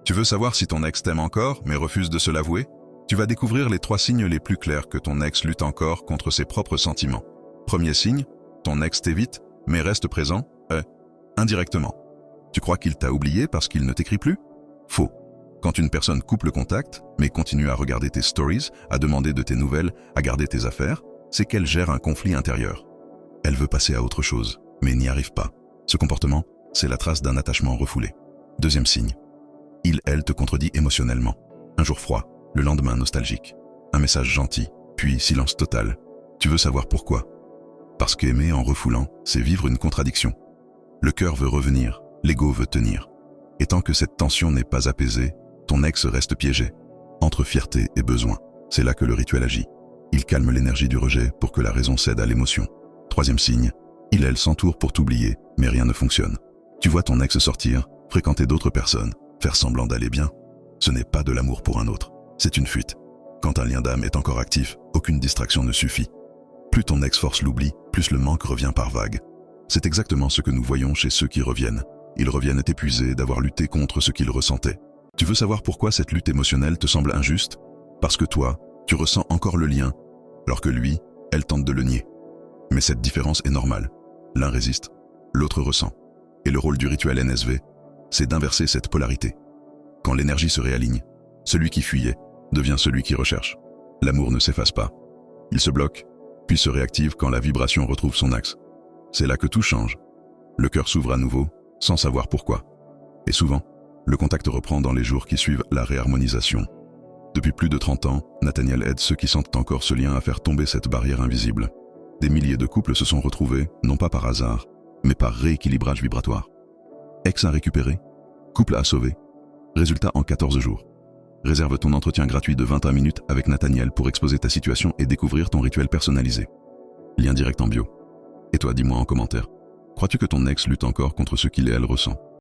Tu veux savoir si ton ex t'aime encore, mais refuse de se l'avouer? Tu vas découvrir les 3 signes les plus clairs que ton ex lutte encore contre ses propres sentiments. Premier signe, ton ex t'évite, mais reste présent, indirectement. Tu crois qu'il t'a oublié parce qu'il ne t'écrit plus? Faux. Quand une personne coupe le contact, mais continue à regarder tes stories, à demander de tes nouvelles, à garder tes affaires, c'est qu'elle gère un conflit intérieur. Elle veut passer à autre chose, mais n'y arrive pas. Ce comportement, c'est la trace d'un attachement refoulé. Deuxième signe. Elle te contredit émotionnellement. Un jour froid, le lendemain nostalgique. Un message gentil, puis silence total. Tu veux savoir pourquoi? Parce qu'aimer en refoulant, c'est vivre une contradiction. Le cœur veut revenir, l'ego veut tenir. Et tant que cette tension n'est pas apaisée, ton ex reste piégé. Entre fierté et besoin, c'est là que le rituel agit. Il calme l'énergie du rejet pour que la raison cède à l'émotion. Troisième signe, elle s'entoure pour t'oublier, mais rien ne fonctionne. Tu vois ton ex sortir, fréquenter d'autres personnes, faire semblant d'aller bien. Ce n'est pas de l'amour pour un autre, c'est une fuite. Quand un lien d'âme est encore actif, aucune distraction ne suffit. Plus ton ex force l'oubli, plus le manque revient par vagues. C'est exactement ce que nous voyons chez ceux qui reviennent. Ils reviennent épuisés d'avoir lutté contre ce qu'ils ressentaient. Tu veux savoir pourquoi cette lutte émotionnelle te semble injuste? Parce que toi, tu ressens encore le lien, alors que lui, elle tente de le nier. Mais cette différence est normale. L'un résiste, l'autre ressent. Et le rôle du rituel NSV, c'est d'inverser cette polarité. Quand l'énergie se réaligne, celui qui fuyait devient celui qui recherche. L'amour ne s'efface pas. Il se bloque, puis se réactive quand la vibration retrouve son axe. C'est là que tout change. Le cœur s'ouvre à nouveau, sans savoir pourquoi. Et souvent, le contact reprend dans les jours qui suivent la réharmonisation. Depuis plus de 30 ans, Nathaniel aide ceux qui sentent encore ce lien à faire tomber cette barrière invisible. Des milliers de couples se sont retrouvés, non pas par hasard, mais par rééquilibrage vibratoire. Ex à récupérer, couple à sauver. Résultat en 14 jours. Réserve ton entretien gratuit de 21 minutes avec Nathaniel pour exposer ta situation et découvrir ton rituel personnalisé. Lien direct en bio. Et toi, dis-moi en commentaire. Crois-tu que ton ex lutte encore contre ce qu'il et elle ressent?